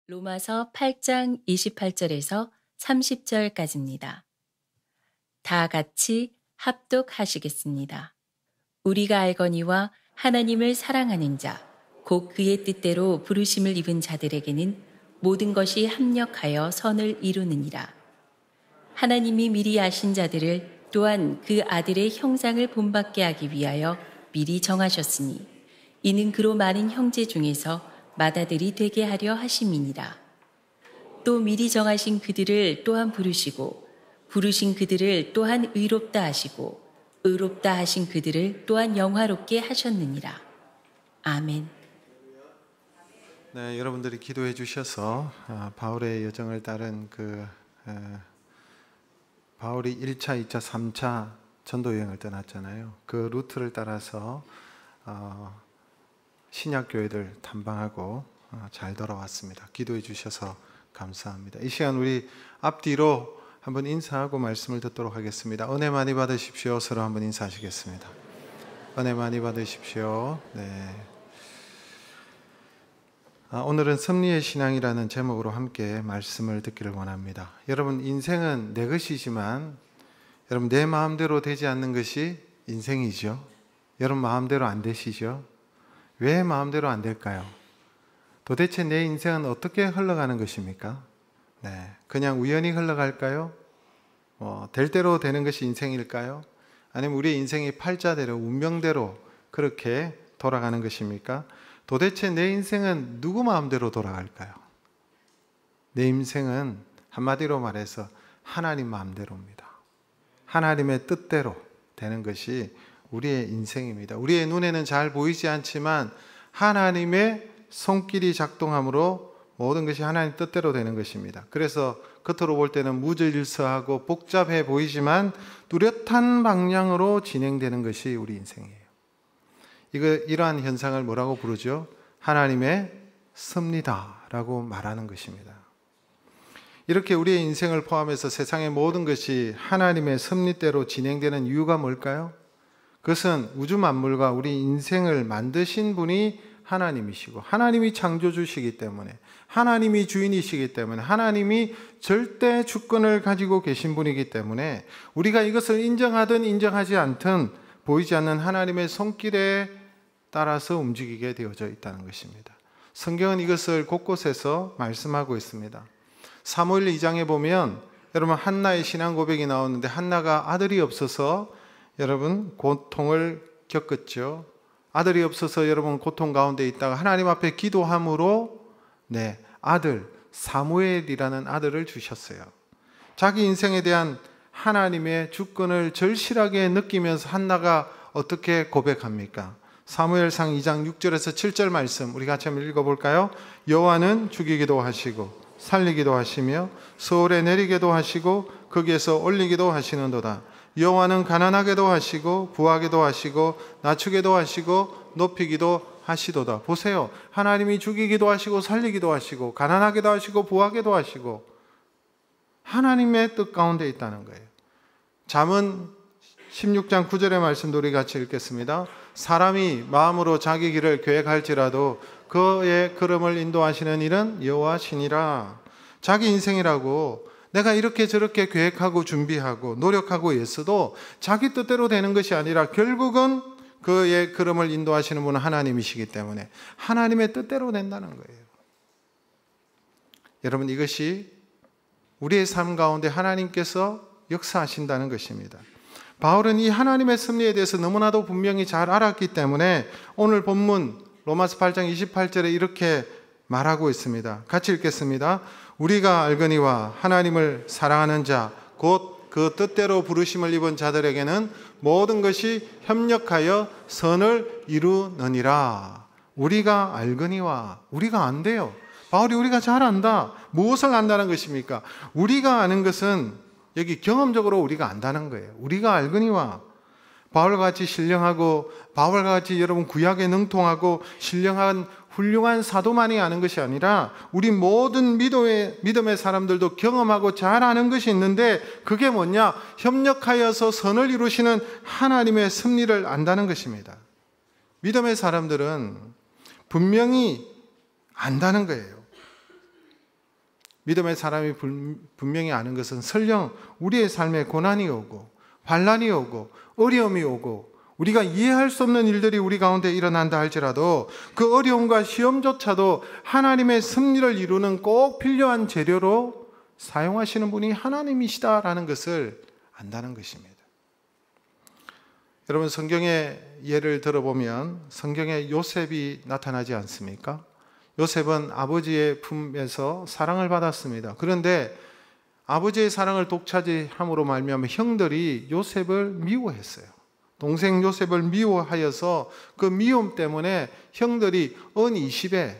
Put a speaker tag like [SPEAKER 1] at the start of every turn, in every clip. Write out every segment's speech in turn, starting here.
[SPEAKER 1] 로마서 8장 28절에서 30절까지입니다. 다 같이 합독하시겠습니다. 우리가 알거니와 하나님을 사랑하는 자, 곧 그의 뜻대로 부르심을 입은 자들에게는 모든 것이 합력하여 선을 이루느니라. 하나님이 미리 아신 자들을 또한 그 아들의 형상을 본받게 하기 위하여 미리 정하셨으니 이는 그로 많은 형제 중에서 맏아들이 되게 하려 하심이니라. 또 미리 정하신 그들을 또한 부르시고 부르신 그들을 또한 의롭다 하시고 의롭다 하신 그들을 또한 영화롭게 하셨느니라. 아멘.
[SPEAKER 2] 네, 여러분들이 기도해 주셔서 바울의 여정을 따른 바울이 1차, 2차, 3차 전도 여행을 떠났잖아요. 그 루트를 따라서 신약 교회들 탐방하고 잘 돌아왔습니다. 기도해 주셔서 감사합니다. 이 시간 우리 앞뒤로 한번 인사하고 말씀을 듣도록 하겠습니다. 은혜 많이 받으십시오. 서로 한번 인사하시겠습니다. 은혜 많이 받으십시오. 네. 오늘은 섭리의 신앙이라는 제목으로 함께 말씀을 듣기를 원합니다. 여러분, 인생은 내 것이지만 여러분, 내 마음대로 되지 않는 것이 인생이죠. 여러분 마음대로 안 되시죠? 왜 마음대로 안 될까요? 도대체 내 인생은 어떻게 흘러가는 것입니까? 네, 그냥 우연히 흘러갈까요? 될 대로 되는 것이 인생일까요? 아니면 우리의 인생이 팔자대로, 운명대로 그렇게 돌아가는 것입니까? 도대체 내 인생은 누구 마음대로 돌아갈까요? 내 인생은 한마디로 말해서 하나님 마음대로입니다. 하나님의 뜻대로 되는 것이 우리의 인생입니다. 우리의 눈에는 잘 보이지 않지만 하나님의 손길이 작동함으로 모든 것이 하나님 뜻대로 되는 것입니다. 그래서 겉으로 볼 때는 무질서하고 복잡해 보이지만 뚜렷한 방향으로 진행되는 것이 우리 인생이에요. 이러한 현상을 뭐라고 부르죠? 하나님의 섭리다라고 말하는 것입니다. 이렇게 우리의 인생을 포함해서 세상의 모든 것이 하나님의 섭리대로 진행되는 이유가 뭘까요? 그것은 우주 만물과 우리 인생을 만드신 분이 하나님이시고 하나님이 창조주시기 때문에 하나님이 주인이시기 때문에 하나님이 절대 주권을 가지고 계신 분이기 때문에 우리가 이것을 인정하든 인정하지 않든 보이지 않는 하나님의 손길에 따라서 움직이게 되어져 있다는 것입니다. 성경은 이것을 곳곳에서 말씀하고 있습니다. 사무엘 2장에 보면 여러분 한나의 신앙 고백이 나오는데 한나가 아들이 없어서 여러분 고통을 겪었죠. 아들이 없어서 여러분 고통 가운데 있다가 하나님 앞에 기도함으로 아들 사무엘이라는 아들을 주셨어요. 자기 인생에 대한 하나님의 주권을 절실하게 느끼면서 한나가 어떻게 고백합니까? 사무엘상 2장 6절에서 7절 말씀 우리 같이 한번 읽어볼까요? 여호와는 죽이기도 하시고 살리기도 하시며 서울에 내리기도 하시고 거기에서 올리기도 하시는도다. 여호와는 가난하게도 하시고 부하게도 하시고 낮추게도 하시고 높이기도 하시도다. 보세요. 하나님이 죽이기도 하시고 살리기도 하시고 가난하게도 하시고 부하게도 하시고 하나님의 뜻 가운데 있다는 거예요. 잠언 16장 9절의 말씀도 우리 같이 읽겠습니다. 사람이 마음으로 자기 길을 계획할지라도 그의 걸음을 인도하시는 일은 여호와시니라. 자기 인생이라고 내가 이렇게 저렇게 계획하고 준비하고 노력하고 애써도 자기 뜻대로 되는 것이 아니라 결국은 그의 걸음을 인도하시는 분은 하나님이시기 때문에 하나님의 뜻대로 된다는 거예요. 여러분, 이것이 우리의 삶 가운데 하나님께서 역사하신다는 것입니다. 바울은 이 하나님의 섭리에 대해서 너무나도 분명히 잘 알았기 때문에 오늘 본문 로마서 8장 28절에 이렇게 말하고 있습니다. 같이 읽겠습니다. 우리가 알거니와 하나님을 사랑하는 자 곧 그 뜻대로 부르심을 입은 자들에게는 모든 것이 협력하여 선을 이루느니라. 우리가 알거니와 우리가 안돼요. 바울이 우리가 잘 안다. 무엇을 안다는 것입니까? 우리가 아는 것은 여기 경험적으로 우리가 안다는 거예요. 우리가 알거니와 바울과 같이 신령하고 바울과 같이 여러분 구약에 능통하고 신령한 훌륭한 사도만이 아는 것이 아니라 우리 모든 믿음의 사람들도 경험하고 잘 아는 것이 있는데 그게 뭐냐? 협력하여서 선을 이루시는 하나님의 섭리를 안다는 것입니다. 믿음의 사람들은 분명히 안다는 거예요. 믿음의 사람이 분명히 아는 것은 설령 우리의 삶에 고난이 오고 환난이 오고 어려움이 오고 우리가 이해할 수 없는 일들이 우리 가운데 일어난다 할지라도 그 어려움과 시험조차도 하나님의 승리를 이루는 꼭 필요한 재료로 사용하시는 분이 하나님이시다라는 것을 안다는 것입니다. 여러분, 성경의 예를 들어보면 성경에 요셉이 나타나지 않습니까? 요셉은 아버지의 품에서 사랑을 받았습니다. 그런데 아버지의 사랑을 독차지함으로 말미암아 형들이 요셉을 미워했어요. 동생 요셉을 미워하여서 그 미움 때문에 형들이 은 20에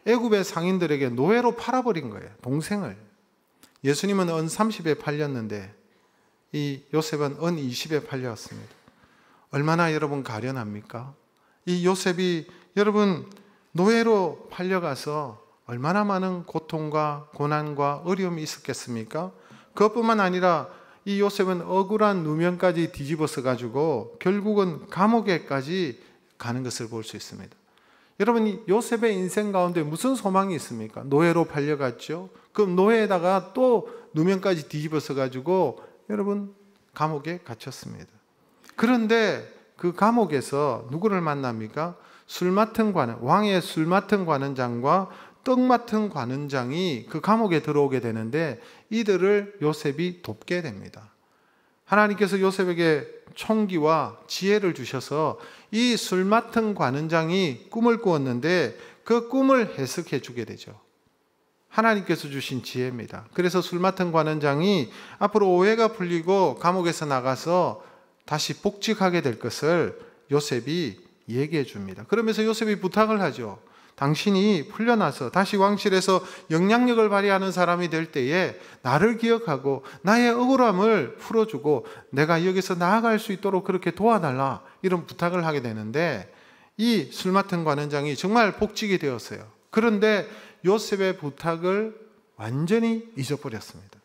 [SPEAKER 2] 애굽의 상인들에게 노예로 팔아버린 거예요. 동생을. 예수님은 은 30에 팔렸는데 이 요셉은 은 20에 팔렸습니다. 얼마나 여러분 가련합니까? 이 요셉이 여러분 노예로 팔려가서 얼마나 많은 고통과 고난과 어려움이 있었겠습니까? 그것뿐만 아니라 이 요셉은 억울한 누명까지 뒤집어서 가지고 결국은 감옥에까지 가는 것을 볼 수 있습니다. 여러분, 요셉의 인생 가운데 무슨 소망이 있습니까? 노예로 팔려갔죠. 그 노예에다가 또 누명까지 뒤집어서 가지고 여러분 감옥에 갇혔습니다. 그런데 그 감옥에서 누구를 만납니까? 왕의 술 맡은 관원장과 떡 맡은 관원장이 그 감옥에 들어오게 되는데 이들을 요셉이 돕게 됩니다. 하나님께서 요셉에게 총기와 지혜를 주셔서 이 술 맡은 관원장이 꿈을 꾸었는데 그 꿈을 해석해 주게 되죠. 하나님께서 주신 지혜입니다. 그래서 술 맡은 관원장이 앞으로 오해가 풀리고 감옥에서 나가서 다시 복직하게 될 것을 요셉이 얘기해 줍니다. 그러면서 요셉이 부탁을 하죠. 당신이 풀려나서 다시 왕실에서 영향력을 발휘하는 사람이 될 때에 나를 기억하고 나의 억울함을 풀어주고 내가 여기서 나아갈 수 있도록 그렇게 도와달라, 이런 부탁을 하게 되는데 이 술 맡은 관원장이 정말 복직이 되었어요. 그런데 요셉의 부탁을 완전히 잊어버렸습니다.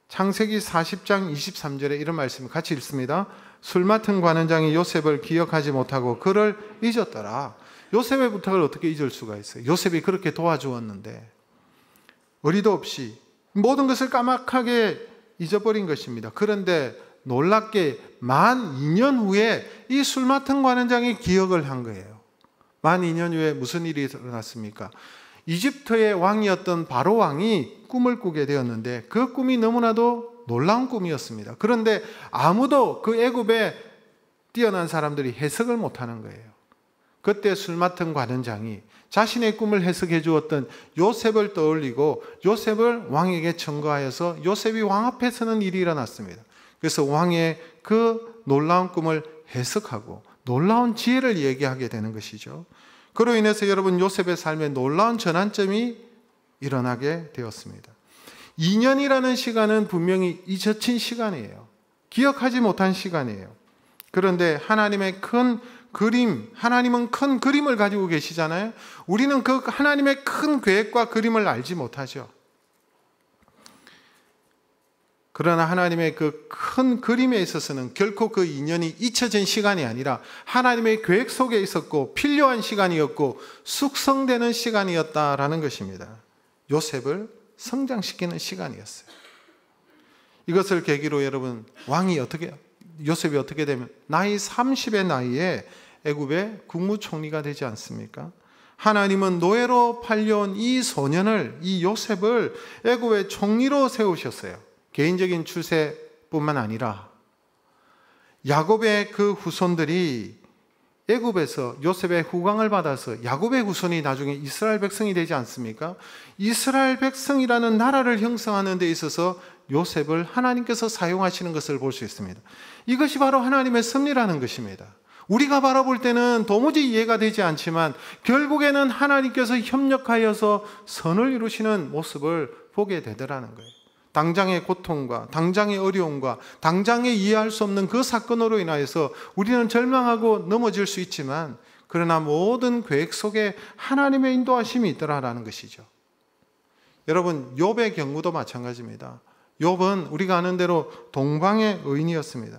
[SPEAKER 2] 창세기 40장 23절에 이런 말씀을 같이 읽습니다. 술 맡은 관원장이 요셉을 기억하지 못하고 그를 잊었더라. 요셉의 부탁을 어떻게 잊을 수가 있어요? 요셉이 그렇게 도와주었는데 어리도 없이 모든 것을 까맣게 잊어버린 것입니다. 그런데 놀랍게 만 2년 후에 이 술 맡은 관원장이 기억을 한 거예요. 만 2년 후에 무슨 일이 일어났습니까? 이집트의 왕이었던 바로 왕이 꿈을 꾸게 되었는데 그 꿈이 너무나도 놀라운 꿈이었습니다. 그런데 아무도 그 애굽에 뛰어난 사람들이 해석을 못하는 거예요. 그때 술 맡은 관원장이 자신의 꿈을 해석해 주었던 요셉을 떠올리고 요셉을 왕에게 청구하여서 요셉이 왕 앞에 서는 일이 일어났습니다. 그래서 왕의 그 놀라운 꿈을 해석하고 놀라운 지혜를 얘기하게 되는 것이죠. 그로 인해서 여러분 요셉의 삶에 놀라운 전환점이 일어나게 되었습니다. 2년이라는 시간은 분명히 잊혀진 시간이에요. 기억하지 못한 시간이에요. 그런데 하나님의 큰 그림, 하나님은 큰 그림을 가지고 계시잖아요. 우리는 그 하나님의 큰 계획과 그림을 알지 못하죠. 그러나 하나님의 그 큰 그림에 있어서는 결코 그 2년이 잊혀진 시간이 아니라 하나님의 계획 속에 있었고 필요한 시간이었고 숙성되는 시간이었다라는 것입니다. 요셉을 성장시키는 시간이었어요. 이것을 계기로 여러분 요셉이 어떻게 되면 나이 30의 나이에 애굽의 국무총리가 되지 않습니까? 하나님은 노예로 팔려온 이 소년을, 이 요셉을 애굽의 총리로 세우셨어요. 개인적인 출세뿐만 아니라 야곱의 그 후손들이 애굽에서 요셉의 후광을 받아서 야곱의 후손이 나중에 이스라엘 백성이 되지 않습니까? 이스라엘 백성이라는 나라를 형성하는 데 있어서 요셉을 하나님께서 사용하시는 것을 볼 수 있습니다. 이것이 바로 하나님의 섭리라는 것입니다. 우리가 바라볼 때는 도무지 이해가 되지 않지만 결국에는 하나님께서 협력하여서 선을 이루시는 모습을 보게 되더라는 거예요. 당장의 고통과 당장의 어려움과 당장에 이해할 수 없는 그 사건으로 인하여서 우리는 절망하고 넘어질 수 있지만 그러나 모든 계획 속에 하나님의 인도하심이 있더라라는 것이죠. 여러분, 욥의 경우도 마찬가지입니다. 욥은 우리가 아는 대로 동방의 의인이었습니다.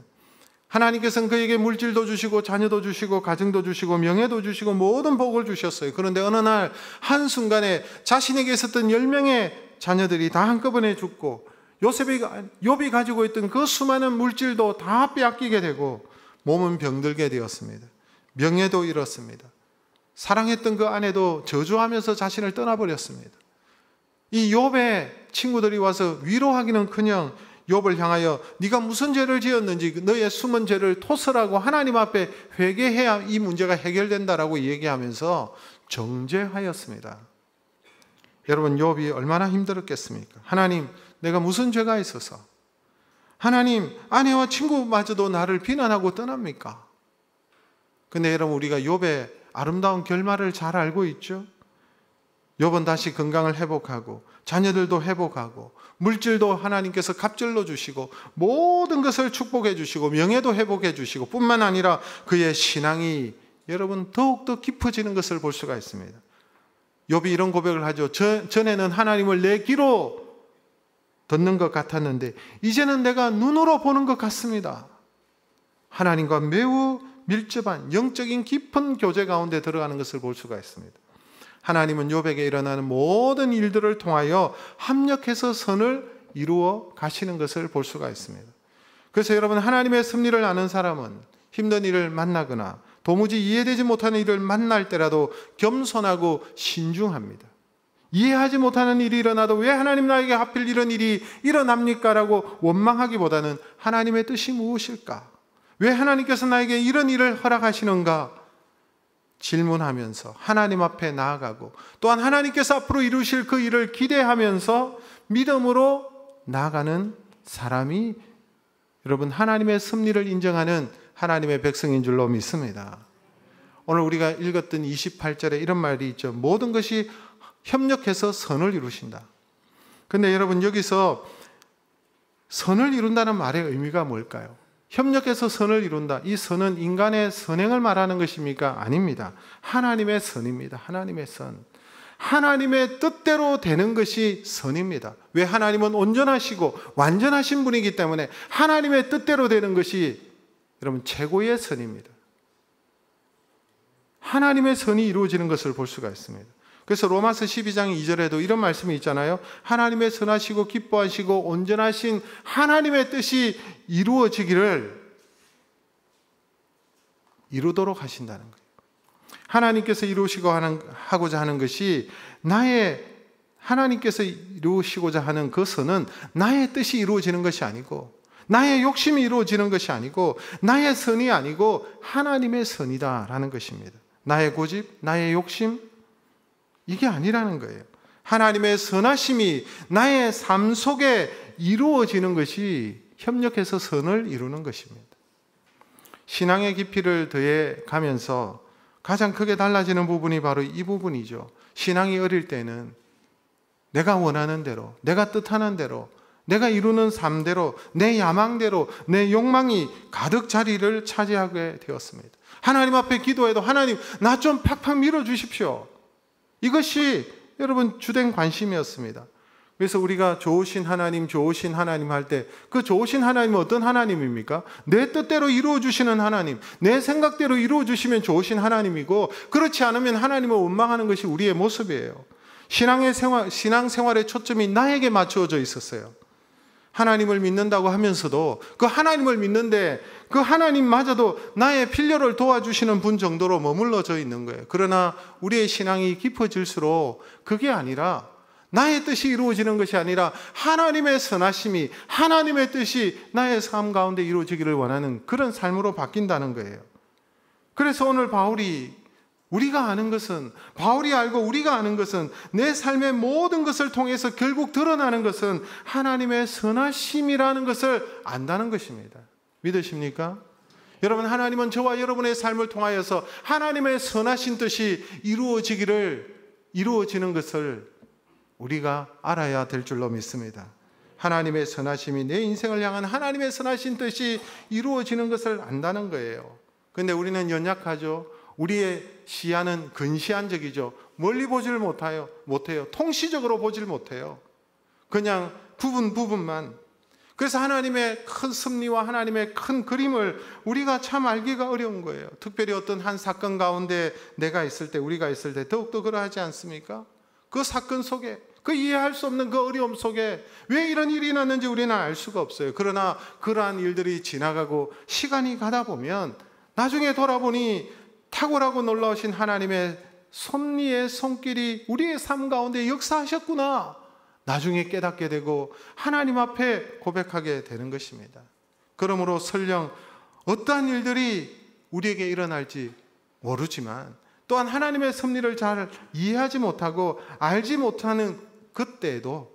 [SPEAKER 2] 하나님께서는 그에게 물질도 주시고 자녀도 주시고 가정도 주시고 명예도 주시고 모든 복을 주셨어요. 그런데 어느 날 한순간에 자신에게 있었던 10명의 자녀들이 다 한꺼번에 죽고 욥이 가지고 있던 그 수많은 물질도 다 빼앗기게 되고 몸은 병들게 되었습니다. 명예도 잃었습니다. 사랑했던 그 아내도 저주하면서 자신을 떠나버렸습니다. 이 욥의 친구들이 와서 위로하기는커녕 욥을 향하여 네가 무슨 죄를 지었는지 너의 숨은 죄를 토설하고 하나님 앞에 회개해야 이 문제가 해결된다라고 얘기하면서 정죄하였습니다. 여러분, 욥이 얼마나 힘들었겠습니까? 하나님, 내가 무슨 죄가 있어서 하나님, 아내와 친구마저도 나를 비난하고 떠납니까? 근데 여러분, 우리가 욥의 아름다운 결말을 잘 알고 있죠? 욥은 다시 건강을 회복하고 자녀들도 회복하고 물질도 하나님께서 갑절로 주시고 모든 것을 축복해 주시고 명예도 회복해 주시고 뿐만 아니라 그의 신앙이 여러분 더욱더 깊어지는 것을 볼 수가 있습니다. 욥이 이런 고백을 하죠. 전에는 하나님을 내 귀로 듣는 것 같았는데 이제는 내가 눈으로 보는 것 같습니다. 하나님과 매우 밀접한 영적인 깊은 교제 가운데 들어가는 것을 볼 수가 있습니다. 하나님은 욥에게 일어나는 모든 일들을 통하여 합력해서 선을 이루어 가시는 것을 볼 수가 있습니다. 그래서 여러분, 하나님의 섭리를 아는 사람은 힘든 일을 만나거나 도무지 이해되지 못하는 일을 만날 때라도 겸손하고 신중합니다. 이해하지 못하는 일이 일어나도 왜 하나님 나에게 하필 이런 일이 일어납니까? 라고 원망하기보다는 하나님의 뜻이 무엇일까? 왜 하나님께서 나에게 이런 일을 허락하시는가? 질문하면서 하나님 앞에 나아가고 또한 하나님께서 앞으로 이루실 그 일을 기대하면서 믿음으로 나아가는 사람이 여러분 하나님의 섭리를 인정하는 하나님의 백성인 줄로 믿습니다. 오늘 우리가 읽었던 28절에 이런 말이 있죠. 모든 것이 협력해서 선을 이루신다. 근데 여러분, 여기서 선을 이룬다는 말의 의미가 뭘까요? 협력해서 선을 이룬다. 이 선은 인간의 선행을 말하는 것입니까? 아닙니다. 하나님의 선입니다. 하나님의 선. 하나님의 뜻대로 되는 것이 선입니다. 왜? 하나님은 온전하시고 완전하신 분이기 때문에 하나님의 뜻대로 되는 것이 여러분 최고의 선입니다. 하나님의 선이 이루어지는 것을 볼 수가 있습니다. 그래서 로마서 12장 2절에도 이런 말씀이 있잖아요. 하나님의 선하시고 기뻐하시고 온전하신 하나님의 뜻이 이루어지기를 이루도록 하신다는 거예요. 하나님께서 이루시고 하고자 하는 것이 하나님께서 이루시고자 하는 그 선은 나의 뜻이 이루어지는 것이 아니고 나의 욕심이 이루어지는 것이 아니고 나의 선이 아니고 하나님의 선이다라는 것입니다. 나의 고집, 나의 욕심, 이게 아니라는 거예요. 하나님의 선하심이 나의 삶 속에 이루어지는 것이 협력해서 선을 이루는 것입니다. 신앙의 깊이를 더해 가면서 가장 크게 달라지는 부분이 바로 이 부분이죠. 신앙이 어릴 때는 내가 원하는 대로, 내가 뜻하는 대로, 내가 이루는 삶대로, 내 야망대로, 내 욕망이 가득 자리를 차지하게 되었습니다. 하나님 앞에 기도해도 하나님, 나 좀 팍팍 밀어주십시오. 이것이 여러분 주된 관심이었습니다. 그래서 우리가 좋으신 하나님 할 때 그 좋으신 하나님은 어떤 하나님입니까? 내 뜻대로 이루어 주시는 하나님, 내 생각대로 이루어 주시면 좋으신 하나님이고 그렇지 않으면 하나님을 원망하는 것이 우리의 모습이에요. 신앙생활의 초점이 나에게 맞추어져 있었어요. 하나님을 믿는다고 하면서도 그 하나님을 믿는데 그 하나님마저도 나의 필요를 도와주시는 분 정도로 머물러져 있는 거예요. 그러나 우리의 신앙이 깊어질수록 그게 아니라 나의 뜻이 이루어지는 것이 아니라 하나님의 선하심이, 하나님의 뜻이 나의 삶 가운데 이루어지기를 원하는 그런 삶으로 바뀐다는 거예요. 그래서 오늘 바울이 알고 우리가 아는 것은 내 삶의 모든 것을 통해서 결국 드러나는 것은 하나님의 선하심이라는 것을 안다는 것입니다. 믿으십니까? 여러분, 하나님은 저와 여러분의 삶을 통하여서 하나님의 선하신 뜻이 이루어지는 것을 우리가 알아야 될 줄로 믿습니다. 하나님의 선하심이 내 인생을 향한 하나님의 선하신 뜻이 이루어지는 것을 안다는 거예요. 그런데 우리는 연약하죠. 우리의 시야는 근시안적이죠. 멀리 보질 못해요. 통시적으로 보질 못해요. 그냥 부분만. 그래서 하나님의 큰 섭리와 하나님의 큰 그림을 우리가 참 알기가 어려운 거예요. 특별히 어떤 한 사건 가운데 우리가 있을 때 더욱더 그러하지 않습니까? 그 사건 속에, 그 이해할 수 없는 그 어려움 속에 왜 이런 일이 났는지 우리는 알 수가 없어요. 그러나 그러한 일들이 지나가고 시간이 가다 보면 나중에 돌아보니 탁월하고 놀라우신 하나님의 섭리의 손길이 우리의 삶 가운데 역사하셨구나. 나중에 깨닫게 되고 하나님 앞에 고백하게 되는 것입니다. 그러므로 설령 어떠한 일들이 우리에게 일어날지 모르지만 또한 하나님의 섭리를 잘 이해하지 못하고 알지 못하는 그때에도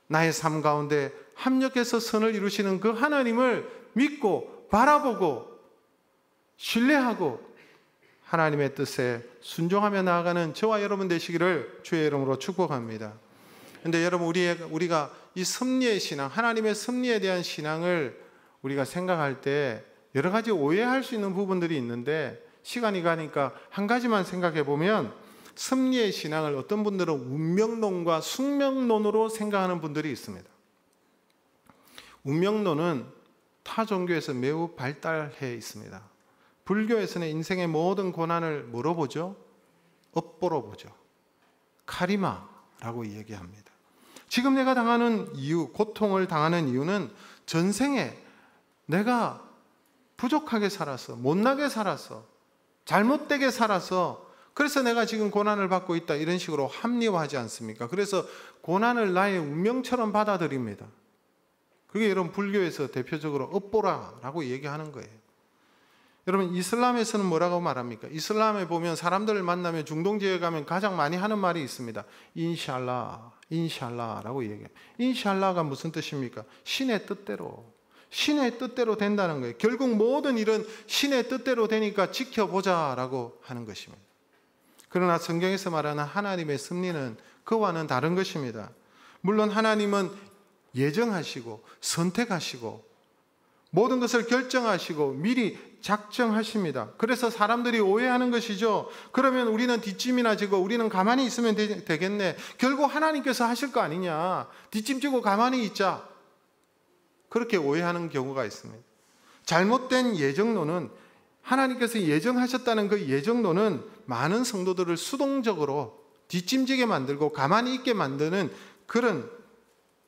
[SPEAKER 2] 나의 삶 가운데 합력해서 선을 이루시는 그 하나님을 믿고 바라보고 신뢰하고 하나님의 뜻에 순종하며 나아가는 저와 여러분 되시기를 주의 이름으로 축복합니다. 그런데 여러분 우리가 이 섭리의 신앙, 하나님의 섭리에 대한 신앙을 우리가 생각할 때 여러 가지 오해할 수 있는 부분들이 있는데 시간이 가니까 한 가지만 생각해 보면 섭리의 신앙을 어떤 분들은 운명론과 숙명론으로 생각하는 분들이 있습니다. 운명론은 타 종교에서 매우 발달해 있습니다. 불교에서는 인생의 모든 고난을 뭐로 보죠? 업보로 보죠. 카리마라고 얘기합니다. 지금 내가 당하는 이유, 고통을 당하는 이유는 전생에 내가 부족하게 살아서, 못나게 살아서, 잘못되게 살아서 그래서 내가 지금 고난을 받고 있다 이런 식으로 합리화하지 않습니까? 그래서 고난을 나의 운명처럼 받아들입니다. 그게 여러분 불교에서 대표적으로 업보라라고 얘기하는 거예요. 여러분 이슬람에서는 뭐라고 말합니까? 이슬람에 보면 사람들을 만나면 중동지에 가면 가장 많이 하는 말이 있습니다. 인샬라, 인샬라라고 얘기해요. 인샬라가 무슨 뜻입니까? 신의 뜻대로. 신의 뜻대로 된다는 거예요. 결국 모든 일은 신의 뜻대로 되니까 지켜보자라고 하는 것입니다. 그러나 성경에서 말하는 하나님의 섭리는 그와는 다른 것입니다. 물론 하나님은 예정하시고 선택하시고 모든 것을 결정하시고 미리 작정하십니다. 그래서 사람들이 오해하는 것이죠. 그러면 우리는 뒷짐이나 지고 우리는 가만히 있으면 되겠네. 결국 하나님께서 하실 거 아니냐. 뒷짐 지고 가만히 있자. 그렇게 오해하는 경우가 있습니다. 잘못된 예정론은 하나님께서 예정하셨다는 그 예정론은 많은 성도들을 수동적으로 뒷짐지게 만들고 가만히 있게 만드는 그런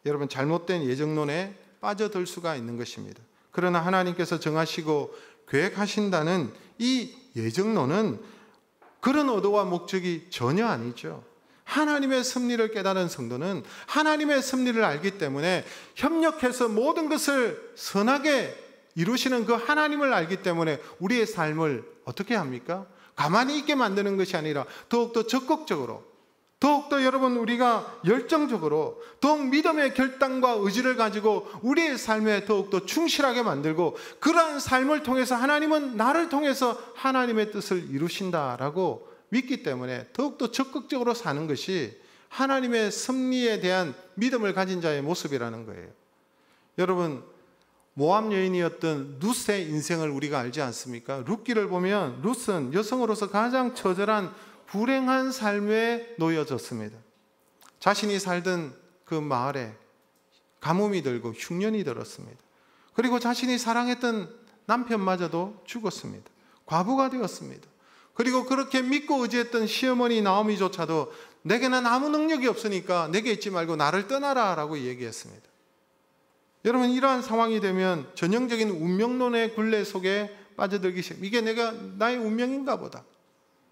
[SPEAKER 2] 여러분 잘못된 예정론에 빠져들 수가 있는 것입니다. 그러나 하나님께서 정하시고 계획하신다는 이 예정론은 그런 의도와 목적이 전혀 아니죠. 하나님의 섭리를 깨달은 성도는 하나님의 섭리를 알기 때문에 협력해서 모든 것을 선하게 이루시는 그 하나님을 알기 때문에 우리의 삶을 어떻게 합니까? 가만히 있게 만드는 것이 아니라 더욱더 적극적으로, 더욱더 여러분 우리가 열정적으로, 더욱 믿음의 결단과 의지를 가지고 우리의 삶에 더욱더 충실하게 만들고 그러한 삶을 통해서 하나님은 나를 통해서 하나님의 뜻을 이루신다라고 믿기 때문에 더욱더 적극적으로 사는 것이 하나님의 섭리에 대한 믿음을 가진 자의 모습이라는 거예요. 여러분 모압 여인이었던 룻의 인생을 우리가 알지 않습니까? 룻기를 보면 룻은 여성으로서 가장 처절한 불행한 삶에 놓여졌습니다. 자신이 살던 그 마을에 가뭄이 들고 흉년이 들었습니다. 그리고 자신이 사랑했던 남편마저도 죽었습니다. 과부가 되었습니다. 그리고 그렇게 믿고 의지했던 시어머니 나오미조차도 내게는 아무 능력이 없으니까 내게 있지 말고 나를 떠나라 라고 얘기했습니다. 여러분 이러한 상황이 되면 전형적인 운명론의 굴레 속에 빠져들기 시작. 이게 나의 운명인가 보다.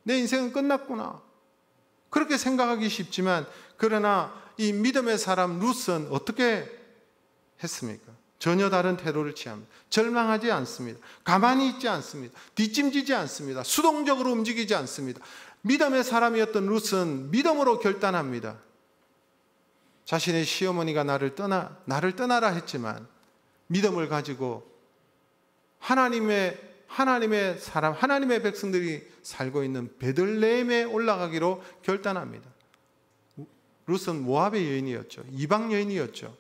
[SPEAKER 2] 내 인생은 끝났구나. 그렇게 생각하기 쉽지만 그러나 이 믿음의 사람 룻은 어떻게 했습니까? 전혀 다른 태도를 취합니다. 절망하지 않습니다. 가만히 있지 않습니다. 뒷짐지지 않습니다. 수동적으로 움직이지 않습니다. 믿음의 사람이었던 룻은 믿음으로 결단합니다. 자신의 시어머니가 나를 떠나라 했지만 믿음을 가지고 하나님의 사람, 하나님의 백성들이 살고 있는 베들레헴에 올라가기로 결단합니다. 룻은 모압의 여인이었죠. 이방 여인이었죠.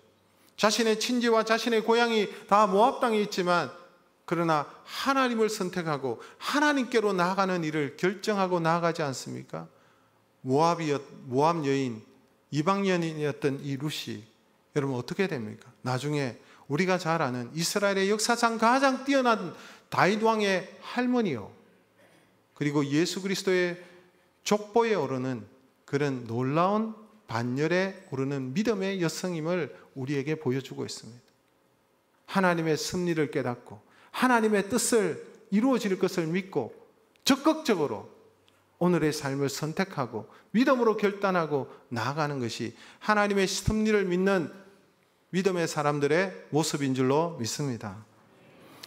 [SPEAKER 2] 자신의 친지와 자신의 고향이 다 모압 땅에 있지만 그러나 하나님을 선택하고 하나님께로 나아가는 일을 결정하고 나아가지 않습니까? 모압 여인, 이방 여인이었던 이 룻이 여러분 어떻게 됩니까? 나중에 우리가 잘 아는 이스라엘의 역사상 가장 뛰어난 다윗 왕의 할머니요. 그리고 예수 그리스도의 족보에 오르는 그런 놀라운 반열에 오르는 믿음의 여성임을 우리에게 보여주고 있습니다. 하나님의 섭리를 깨닫고 하나님의 뜻을 이루어질 것을 믿고 적극적으로 오늘의 삶을 선택하고 믿음으로 결단하고 나아가는 것이 하나님의 섭리를 믿는 믿음의 사람들의 모습인 줄로 믿습니다.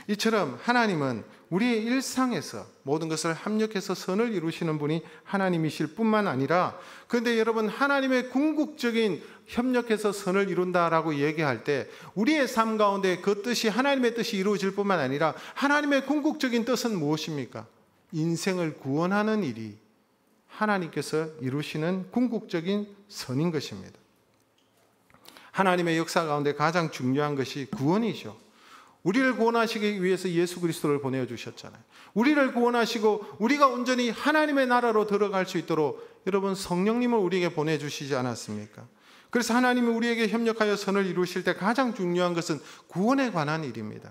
[SPEAKER 2] 이처럼 하나님은 우리의 일상에서 모든 것을 합력해서 선을 이루시는 분이 하나님이실 뿐만 아니라, 그런데 여러분, 하나님의 궁극적인 협력해서 선을 이룬다라고 얘기할 때 우리의 삶 가운데 그 뜻이, 하나님의 뜻이 이루어질 뿐만 아니라 하나님의 궁극적인 뜻은 무엇입니까? 인생을 구원하는 일이 하나님께서 이루시는 궁극적인 선인 것입니다. 하나님의 역사 가운데 가장 중요한 것이 구원이죠. 우리를 구원하시기 위해서 예수 그리스도를 보내주셨잖아요. 우리를 구원하시고 우리가 온전히 하나님의 나라로 들어갈 수 있도록 여러분 성령님을 우리에게 보내주시지 않았습니까? 그래서 하나님이 우리에게 협력하여 선을 이루실 때 가장 중요한 것은 구원에 관한 일입니다.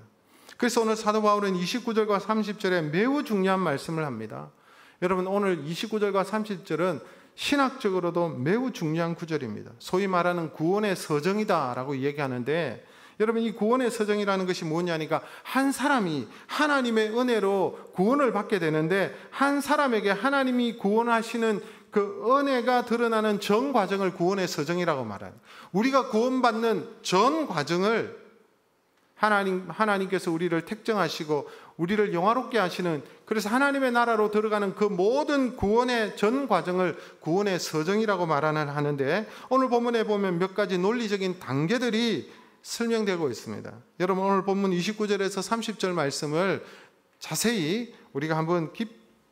[SPEAKER 2] 그래서 오늘 사도 바울은 29절과 30절에 매우 중요한 말씀을 합니다. 여러분, 오늘 29절과 30절은 신학적으로도 매우 중요한 구절입니다. 소위 말하는 구원의 서정이다라고 얘기하는데, 여러분, 이 구원의 서정이라는 것이 뭐냐니까, 한 사람이 하나님의 은혜로 구원을 받게 되는데 한 사람에게 하나님이 구원하시는 그 은혜가 드러나는 전 과정을 구원의 서정이라고 말하는, 우리가 구원받는 전 과정을 하나님께서 우리를 택정하시고 우리를 영화롭게 하시는, 그래서 하나님의 나라로 들어가는 그 모든 구원의 전 과정을 구원의 서정이라고 하는데, 오늘 본문에 보면 몇 가지 논리적인 단계들이 설명되고 있습니다. 여러분, 오늘 본문 29절에서 30절 말씀을 자세히 우리가 한번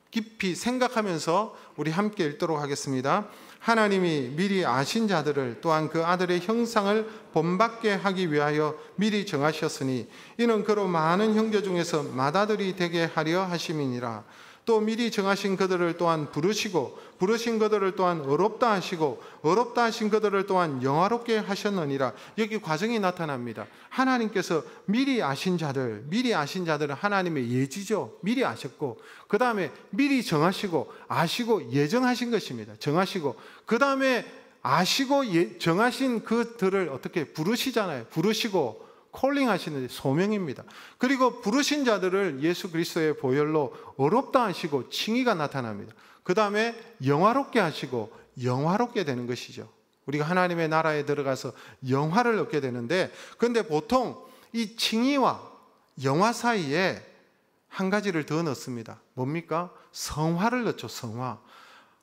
[SPEAKER 2] 깊이 생각하면서 우리 함께 읽도록 하겠습니다. 하나님이 미리 아신 자들을 또한 그 아들의 형상을 본받게 하기 위하여 미리 정하셨으니 이는 그로 많은 형제 중에서 맏아들이 되게 하려 하심이니라. 또 미리 정하신 그들을 또한 부르시고 부르신 그들을 또한 어렵다 하시고 어렵다 하신 그들을 또한 영화롭게 하셨느니라. 여기 과정이 나타납니다. 하나님께서 미리 아신 자들은 하나님의 예지죠. 미리 아셨고, 그 다음에 미리 정하시고 아시고 예정하신 것입니다. 정하시고 그 다음에 아시고 정하신 그들을 어떻게 부르시잖아요. 부르시고 콜링 하시는 소명입니다. 그리고 부르신 자들을 예수 그리스도의 보혈로 어렵다 하시고 칭의가 나타납니다. 그 다음에 영화롭게 하시고 영화롭게 되는 것이죠. 우리가 하나님의 나라에 들어가서 영화를 얻게 되는데, 그런데 보통 이 칭의와 영화 사이에 한 가지를 더 넣습니다. 뭡니까? 성화를 넣죠. 성화.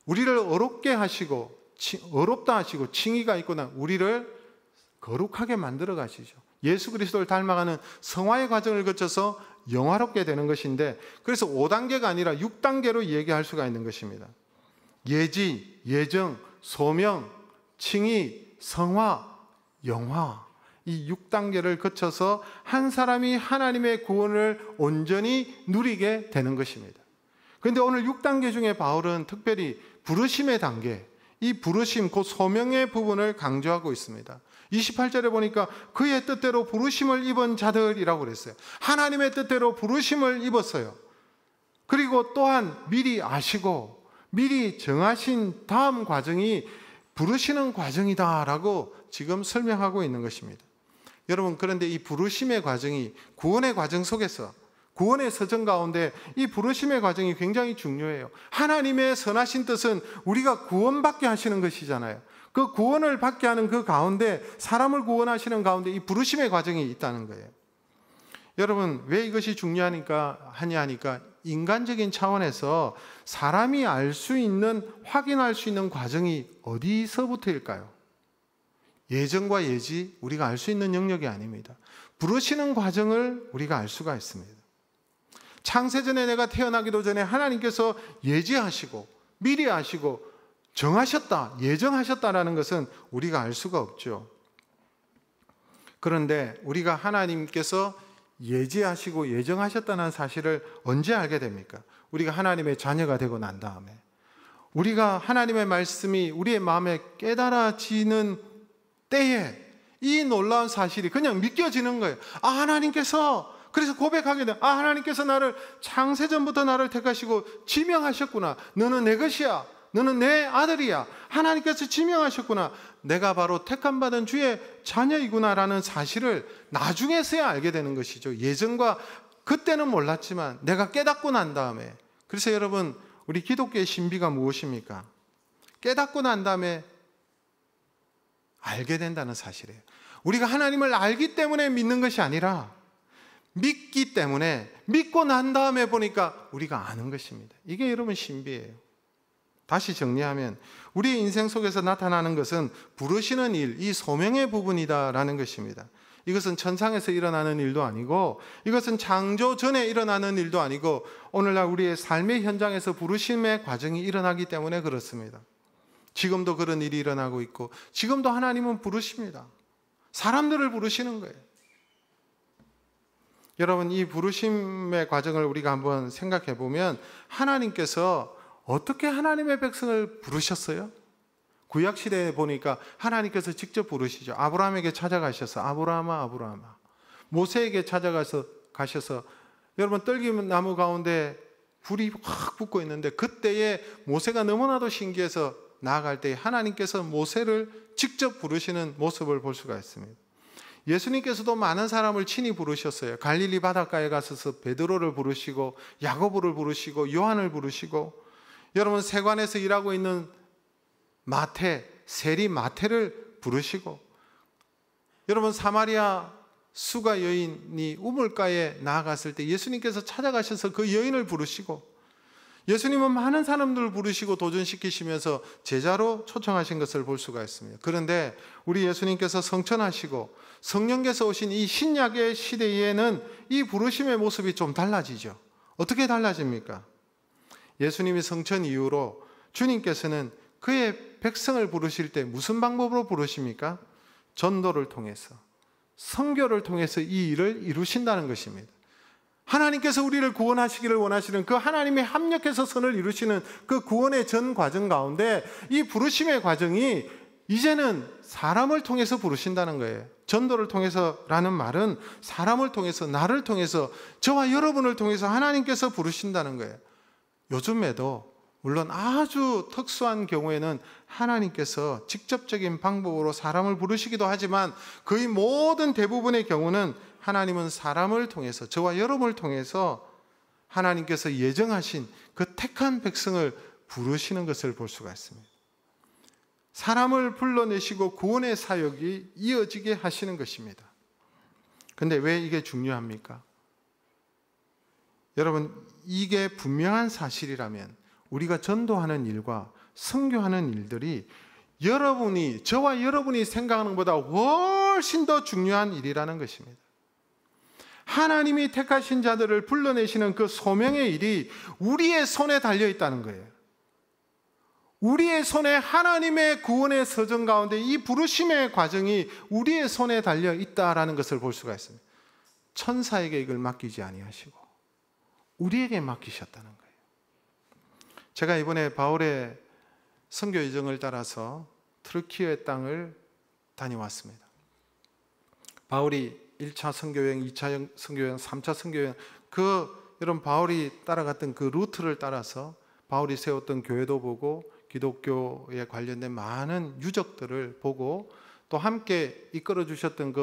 [SPEAKER 2] 우리를 어렵게 하시고 어렵다 하시고 칭의가 있고 난 우리를 거룩하게 만들어 가시죠. 예수 그리스도를 닮아가는 성화의 과정을 거쳐서 영화롭게 되는 것인데, 그래서 5단계가 아니라 6단계로 얘기할 수가 있는 것입니다. 예지, 예정, 소명, 칭의, 성화, 영화, 이 6단계를 거쳐서 한 사람이 하나님의 구원을 온전히 누리게 되는 것입니다. 그런데 오늘 6단계 중에 바울은 특별히 부르심의 단계, 이 부르심, 그 소명의 부분을 강조하고 있습니다. 28절에 보니까 그의 뜻대로 부르심을 입은 자들이라고 그랬어요. 하나님의 뜻대로 부르심을 입었어요. 그리고 또한 미리 아시고 미리 정하신 다음 과정이 부르시는 과정이다라고 지금 설명하고 있는 것입니다. 여러분, 그런데 이 부르심의 과정이 구원의 과정 속에서, 구원의 서정 가운데 이 부르심의 과정이 굉장히 중요해요. 하나님의 선하신 뜻은 우리가 구원받게 하시는 것이잖아요. 그 구원을 받게 하는 그 가운데, 사람을 구원하시는 가운데 이 부르심의 과정이 있다는 거예요. 여러분, 왜 이것이 중요하니까 인간적인 차원에서 사람이 알 수 있는, 확인할 수 있는 과정이 어디서부터일까요? 예정과 예지, 우리가 알 수 있는 영역이 아닙니다. 부르시는 과정을 우리가 알 수가 있습니다. 창세전에 내가 태어나기도 전에 하나님께서 예지하시고 미리 아시고 정하셨다, 예정하셨다라는 것은 우리가 알 수가 없죠. 그런데 우리가 하나님께서 예지하시고 예정하셨다는 사실을 언제 알게 됩니까? 우리가 하나님의 자녀가 되고 난 다음에, 우리가 하나님의 말씀이 우리의 마음에 깨달아지는 때에 이 놀라운 사실이 그냥 믿겨지는 거예요. 아, 하나님께서, 그래서 고백하게 돼. 아, 하나님께서 나를 창세전부터 나를 택하시고 지명하셨구나. 너는 내 것이야. 너는 내 아들이야. 하나님께서 지명하셨구나. 내가 바로 택함받은 주의 자녀이구나라는 사실을 나중에서야 알게 되는 것이죠. 예전과 그때는 몰랐지만 내가 깨닫고 난 다음에. 그래서 여러분, 우리 기독교의 신비가 무엇입니까? 깨닫고 난 다음에 알게 된다는 사실이에요. 우리가 하나님을 알기 때문에 믿는 것이 아니라 믿기 때문에, 믿고 난 다음에 보니까 우리가 아는 것입니다. 이게 여러분 신비예요. 다시 정리하면 우리의 인생 속에서 나타나는 것은 부르시는 일, 이 소명의 부분이다라는 것입니다. 이것은 천상에서 일어나는 일도 아니고, 이것은 창조 전에 일어나는 일도 아니고, 오늘날 우리의 삶의 현장에서 부르심의 과정이 일어나기 때문에 그렇습니다. 지금도 그런 일이 일어나고 있고, 지금도 하나님은 부르십니다. 사람들을 부르시는 거예요. 여러분, 이 부르심의 과정을 우리가 한번 생각해 보면, 하나님께서 어떻게 하나님의 백성을 부르셨어요? 구약시대에 보니까 하나님께서 직접 부르시죠. 아브라함에게 찾아가셔서 아브라함아 아브라함아. 모세에게 찾아가셔서 여러분, 떨기나무 가운데 불이 확 붙고 있는데, 그때에 모세가 너무나도 신기해서 나아갈 때 하나님께서 모세를 직접 부르시는 모습을 볼 수가 있습니다. 예수님께서도 많은 사람을 친히 부르셨어요. 갈릴리 바닷가에 가셔서 베드로를 부르시고, 야고보를 부르시고, 요한을 부르시고, 여러분, 세관에서 일하고 있는 세리 마태를 부르시고, 여러분, 사마리아 수가 여인이 우물가에 나아갔을 때 예수님께서 찾아가셔서 그 여인을 부르시고, 예수님은 많은 사람들을 부르시고 도전시키시면서 제자로 초청하신 것을 볼 수가 있습니다. 그런데 우리 예수님께서 성천하시고 성령께서 오신 이 신약의 시대에는 이 부르심의 모습이 좀 달라지죠. 어떻게 달라집니까? 예수님이 성천 이후로 주님께서는 그의 백성을 부르실 때 무슨 방법으로 부르십니까? 전도를 통해서, 선교를 통해서 이 일을 이루신다는 것입니다. 하나님께서 우리를 구원하시기를 원하시는 그 하나님의 합력해서 선을 이루시는 그 구원의 전 과정 가운데 이 부르심의 과정이 이제는 사람을 통해서 부르신다는 거예요. 전도를 통해서라는 말은 사람을 통해서, 나를 통해서, 저와 여러분을 통해서 하나님께서 부르신다는 거예요. 요즘에도 물론 아주 특수한 경우에는 하나님께서 직접적인 방법으로 사람을 부르시기도 하지만, 거의 모든 대부분의 경우는 하나님은 사람을 통해서, 저와 여러분을 통해서 하나님께서 예정하신 그 택한 백성을 부르시는 것을 볼 수가 있습니다. 사람을 불러내시고 구원의 사역이 이어지게 하시는 것입니다. 그런데 왜 이게 중요합니까? 여러분, 이게 분명한 사실이라면 우리가 전도하는 일과 선교하는 일들이 저와 여러분이 생각하는 것보다 훨씬 더 중요한 일이라는 것입니다. 하나님이 택하신 자들을 불러내시는 그 소명의 일이 우리의 손에 달려 있다는 거예요. 우리의 손에 하나님의 구원의 서정 가운데 이 부르심의 과정이 우리의 손에 달려 있다라는 것을 볼 수가 있습니다. 천사에게 이걸 맡기지 아니하시고 우리에게 맡기셨다는 거예요. 제가 이번에 바울의 선교 여정을 따라서 트르키의 땅을 다녀왔습니다. 바울이 1차 선교여행, 2차 선교여행, 3차 선교여행, 여러분, 바울이 따라갔던 그 루트를 따라서 바울이 세웠던 교회도 보고 기독교에 관련된 많은 유적들을 보고, 또 함께 이끌어 주셨던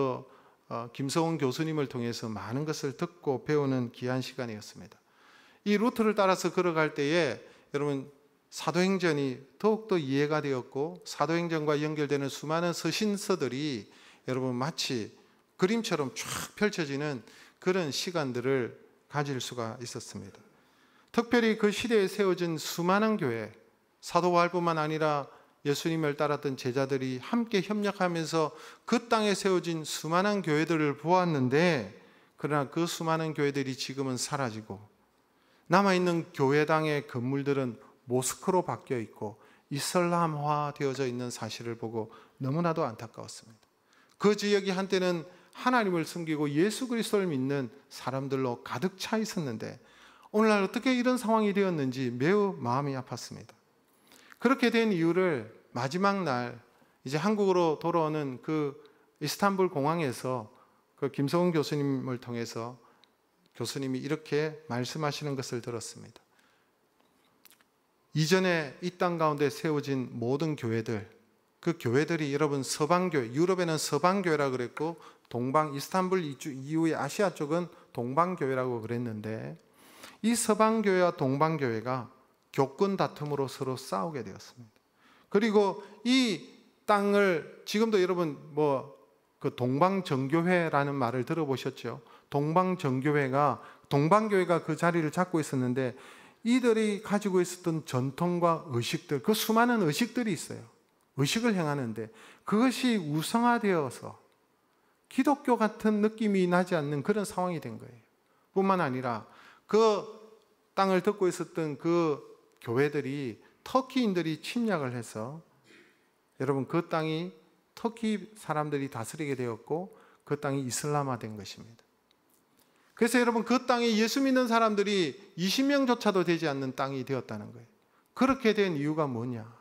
[SPEAKER 2] 김성원 교수님을 통해서 많은 것을 듣고 배우는 귀한 시간이었습니다. 이 루트를 따라서 걸어갈 때에 여러분, 사도행전이 더욱더 이해가 되었고, 사도행전과 연결되는 수많은 서신서들이 여러분 마치 그림처럼 쫙 펼쳐지는 그런 시간들을 가질 수가 있었습니다. 특별히 그 시대에 세워진 수많은 교회, 사도 바울뿐만 아니라 예수님을 따랐던 제자들이 함께 협력하면서 그 땅에 세워진 수많은 교회들을 보았는데, 그러나 그 수많은 교회들이 지금은 사라지고 남아있는 교회당의 건물들은 모스크로 바뀌어 있고 이슬람화 되어져 있는 사실을 보고 너무나도 안타까웠습니다. 그 지역이 한때는 하나님을 섬기고 예수 그리스도를 믿는 사람들로 가득 차 있었는데, 오늘날 어떻게 이런 상황이 되었는지 매우 마음이 아팠습니다. 그렇게 된 이유를 마지막 날 이제 한국으로 돌아오는 그 이스탄불 공항에서 그 김성훈 교수님을 통해서 교수님이 이렇게 말씀하시는 것을 들었습니다. 이전에 이 땅 가운데 세워진 모든 교회들, 그 교회들이 여러분 서방교회, 유럽에는 서방교회라 그랬고 동방, 이스탄불 이후의 아시아 쪽은 동방교회라고 그랬는데, 이 서방교회와 동방교회가 교권 다툼으로 서로 싸우게 되었습니다. 그리고 이 땅을 지금도 여러분 그 동방정교회라는 말을 들어보셨죠? 동방정교회가, 동방교회가 그 자리를 잡고 있었는데, 이들이 가지고 있었던 전통과 의식들, 그 수많은 의식들이 있어요. 의식을 행하는데 그것이 우상화되어서 기독교 같은 느낌이 나지 않는 그런 상황이 된 거예요. 뿐만 아니라 그 땅을 듣고 있었던 그 교회들이 터키인들이 침략을 해서 여러분 그 땅이 터키 사람들이 다스리게 되었고 그 땅이 이슬람화된 것입니다. 그래서 여러분 그 땅에 예수 믿는 사람들이 20명조차도 되지 않는 땅이 되었다는 거예요. 그렇게 된 이유가 뭐냐?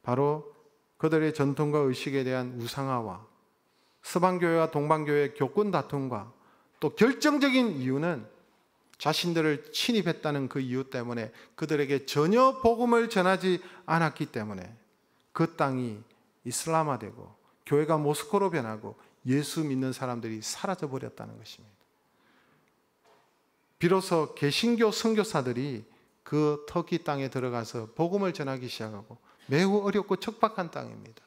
[SPEAKER 2] 바로 그들의 전통과 의식에 대한 우상화와 서방교회와 동방교회의 교권 다툼과 또 결정적인 이유는 자신들을 침입했다는 그 이유 때문에 그들에게 전혀 복음을 전하지 않았기 때문에 그 땅이 이슬람화되고 교회가 모스크로 변하고 예수 믿는 사람들이 사라져 버렸다는 것입니다. 비로소 개신교 선교사들이 그 터키 땅에 들어가서 복음을 전하기 시작하고 매우 어렵고 척박한 땅입니다.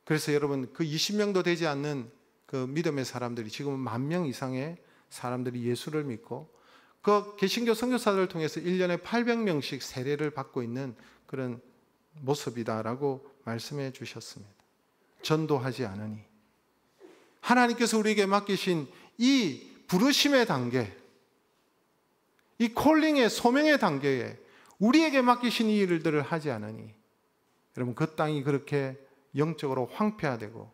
[SPEAKER 2] 그래서 여러분 그 20명도 되지 않는 그 믿음의 사람들이 지금은 10,000명 이상의 사람들이 예수를 믿고 그 개신교 선교사들을 통해서 1년에 800명씩 세례를 받고 있는 그런 모습이다라고 말씀해 주셨습니다. 전도하지 않으니 하나님께서 우리에게 맡기신 이 부르심의 단계, 이 콜링의 소명의 단계에 우리에게 맡기신 이 일들을 하지 않으니 여러분 그 땅이 그렇게 영적으로 황폐화되고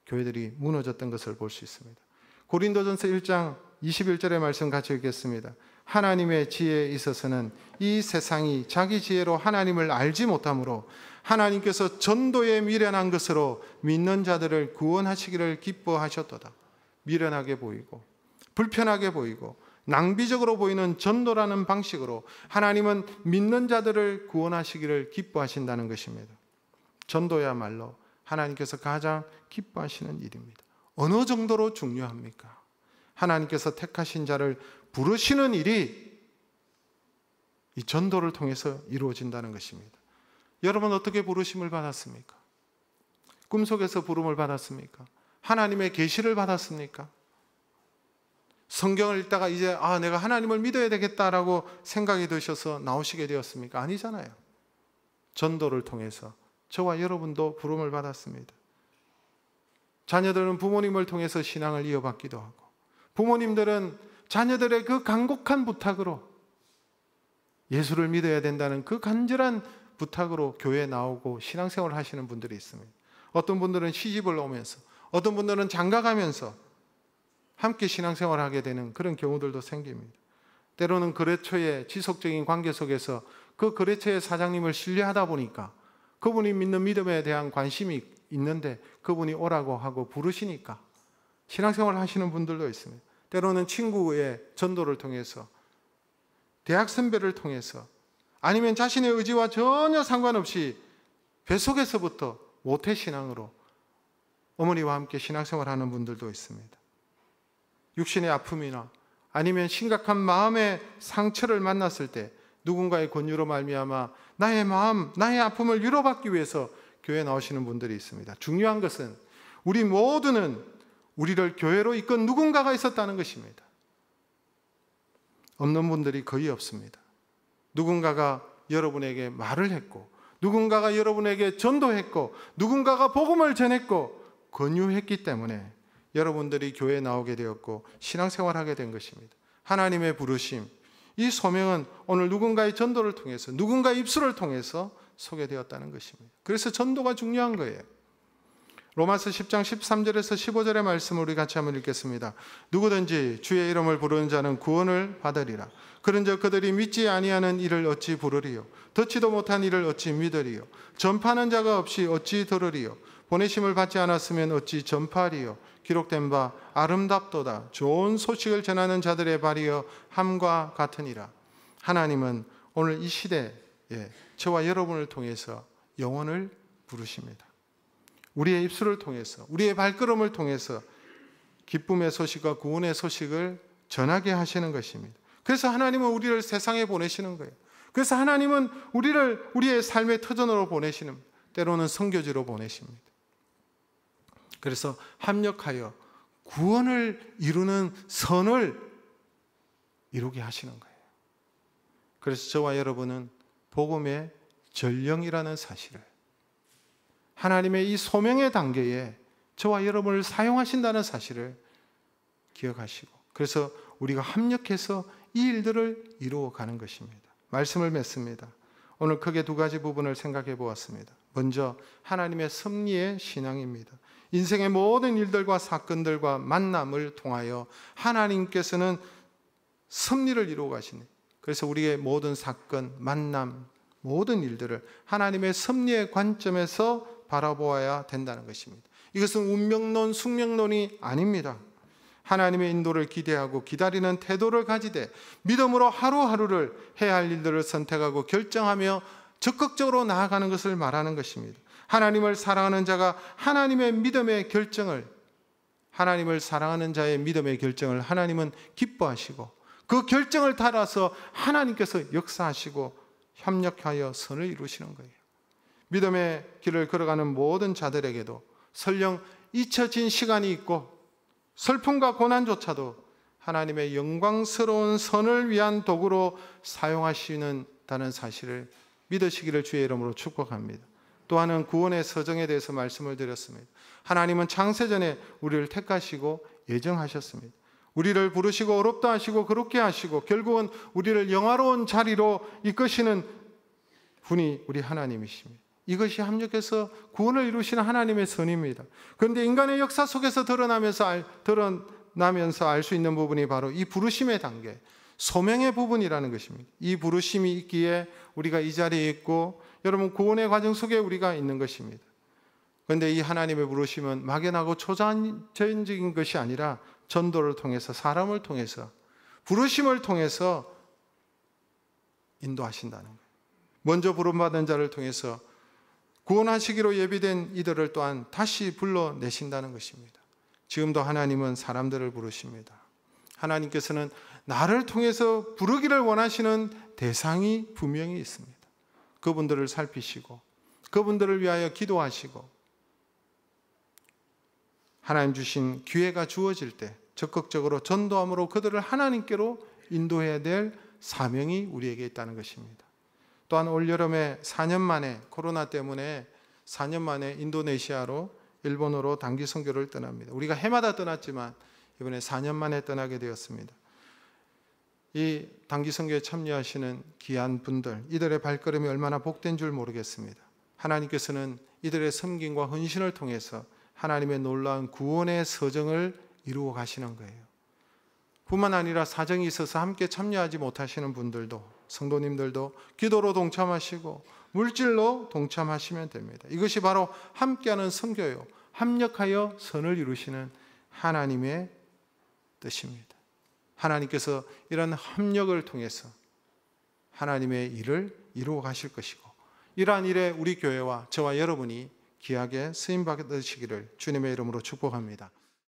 [SPEAKER 2] 교회들이 무너졌던 것을 볼 수 있습니다. 고린도전서 1장 21절의 말씀 같이 읽겠습니다. 하나님의 지혜에 있어서는 이 세상이 자기 지혜로 하나님을 알지 못하므로 하나님께서 전도에 미련한 것으로 믿는 자들을 구원하시기를 기뻐하셨도다. 미련하게 보이고 불편하게 보이고 낭비적으로 보이는 전도라는 방식으로 하나님은 믿는 자들을 구원하시기를 기뻐하신다는 것입니다. 전도야말로 하나님께서 가장 기뻐하시는 일입니다. 어느 정도로 중요합니까? 하나님께서 택하신 자를 부르시는 일이 이 전도를 통해서 이루어진다는 것입니다. 여러분 어떻게 부르심을 받았습니까? 꿈속에서 부름을 받았습니까? 하나님의 계시를 받았습니까? 성경을 읽다가 이제 내가 하나님을 믿어야 되겠다라고 생각이 드셔서 나오시게 되었습니까? 아니잖아요. 전도를 통해서 저와 여러분도 부름을 받았습니다. 자녀들은 부모님을 통해서 신앙을 이어받기도 하고 부모님들은 자녀들의 그 간곡한 부탁으로 예수를 믿어야 된다는 그 간절한 부탁으로 교회에 나오고 신앙생활을 하시는 분들이 있습니다. 어떤 분들은 시집을 오면서 어떤 분들은 장가가면서 함께 신앙생활을 하게 되는 그런 경우들도 생깁니다. 때로는 거래처의 지속적인 관계 속에서 그 거래처의 사장님을 신뢰하다 보니까 그분이 믿는 믿음에 대한 관심이 있는데 그분이 오라고 하고 부르시니까 신앙생활을 하시는 분들도 있습니다. 때로는 친구의 전도를 통해서 대학 선배를 통해서 아니면 자신의 의지와 전혀 상관없이 뱃속에서부터 모태신앙으로 어머니와 함께 신앙생활하는 분들도 있습니다. 육신의 아픔이나 아니면 심각한 마음의 상처를 만났을 때 누군가의 권유로 말미암아 나의 마음, 나의 아픔을 위로받기 위해서 교회에 나오시는 분들이 있습니다. 중요한 것은 우리 모두는 우리를 교회로 이끈 누군가가 있었다는 것입니다. 없는 분들이 거의 없습니다. 누군가가 여러분에게 말을 했고 누군가가 여러분에게 전도했고 누군가가 복음을 전했고 권유했기 때문에 여러분들이 교회에 나오게 되었고 신앙생활하게 된 것입니다. 하나님의 부르심, 이 소명은 오늘 누군가의 전도를 통해서 누군가의 입술을 통해서 소개되었다는 것입니다. 그래서 전도가 중요한 거예요. 로마서 10장 13절에서 15절의 말씀을 우리 같이 한번 읽겠습니다. 누구든지 주의 이름을 부르는 자는 구원을 받으리라. 그런즉 그들이 믿지 아니하는 이를 어찌 부르리요? 듣지도 못한 이를 어찌 믿으리요? 전파하는 자가 없이 어찌 들으리요? 보내심을 받지 않았으면 어찌 전파하리요? 기록된 바 아름답도다. 좋은 소식을 전하는 자들의 발이여 함과 같으니라. 하나님은 오늘 이 시대에 저와 여러분을 통해서 영혼을 부르십니다. 우리의 입술을 통해서, 우리의 발걸음을 통해서 기쁨의 소식과 구원의 소식을 전하게 하시는 것입니다. 그래서 하나님은 우리를 세상에 보내시는 거예요. 그래서 하나님은 우리를 우리의 삶의 터전으로 보내시는, 때로는 선교지로 보내십니다. 그래서 합력하여 구원을 이루는 선을 이루게 하시는 거예요. 그래서 저와 여러분은 복음의 전령이라는 사실을, 하나님의 이 소명의 단계에 저와 여러분을 사용하신다는 사실을 기억하시고, 그래서 우리가 합력해서 이 일들을 이루어 가는 것입니다. 말씀을 맺습니다. 오늘 크게 두 가지 부분을 생각해 보았습니다. 먼저 하나님의 섭리의 신앙입니다. 인생의 모든 일들과 사건들과 만남을 통하여 하나님께서는 섭리를 이루어 가시네. 그래서 우리의 모든 사건, 만남, 모든 일들을 하나님의 섭리의 관점에서 바라보아야 된다는 것입니다. 이것은 운명론, 숙명론이 아닙니다. 하나님의 인도를 기대하고 기다리는 태도를 가지되 믿음으로 하루하루를 해야 할 일들을 선택하고 결정하며 적극적으로 나아가는 것을 말하는 것입니다. 하나님을 사랑하는 자가 하나님의 믿음의 결정을, 하나님을 사랑하는 자의 믿음의 결정을 하나님은 기뻐하시고 그 결정을 따라서 하나님께서 역사하시고 협력하여 선을 이루시는 거예요. 믿음의 길을 걸어가는 모든 자들에게도 설령 잊혀진 시간이 있고 슬픔과 고난조차도 하나님의 영광스러운 선을 위한 도구로 사용하시는다는 사실을 믿으시기를 주의 이름으로 축복합니다. 또 하나는 구원의 서정에 대해서 말씀을 드렸습니다. 하나님은 창세전에 우리를 택하시고 예정하셨습니다. 우리를 부르시고 어렵다 하시고 그렇게 하시고 결국은 우리를 영화로운 자리로 이끄시는 분이 우리 하나님이십니다. 이것이 합력해서 구원을 이루시는 하나님의 선입니다. 그런데 인간의 역사 속에서 드러나면서 알 수 있는 부분이 바로 이 부르심의 단계, 소명의 부분이라는 것입니다. 이 부르심이 있기에 우리가 이 자리에 있고 여러분 구원의 과정 속에 우리가 있는 것입니다. 그런데 이 하나님의 부르심은 막연하고 초자연적인 것이 아니라 전도를 통해서, 사람을 통해서, 부르심을 통해서 인도하신다는 거예요. 먼저 부름받은 자를 통해서 구원하시기로 예비된 이들을 또한 다시 불러내신다는 것입니다. 지금도 하나님은 사람들을 부르십니다. 하나님께서는 나를 통해서 부르기를 원하시는 대상이 분명히 있습니다. 그분들을 살피시고 그분들을 위하여 기도하시고 하나님 주신 기회가 주어질 때 적극적으로 전도함으로 그들을 하나님께로 인도해야 될 사명이 우리에게 있다는 것입니다. 또한 올여름에 4년 만에 코로나 때문에 4년 만에 인도네시아로 일본으로 단기 선교를 떠납니다. 우리가 해마다 떠났지만 이번에 4년 만에 떠나게 되었습니다. 이 단기 선교에 참여하시는 귀한 분들, 이들의 발걸음이 얼마나 복된 줄 모르겠습니다. 하나님께서는 이들의 섬김과 헌신을 통해서 하나님의 놀라운 구원의 서정을 이루어 가시는 거예요. 뿐만 아니라 사정이 있어서 함께 참여하지 못하시는 분들도, 성도님들도 기도로 동참하시고 물질로 동참하시면 됩니다. 이것이 바로 함께하는 선교요, 합력하여 선을 이루시는 하나님의 뜻입니다. 하나님께서 이런 합력을 통해서 하나님의 일을 이루어 가실 것이고 이러한 일에 우리 교회와 저와 여러분이 귀하게 쓰임 받으시기를 주님의 이름으로 축복합니다.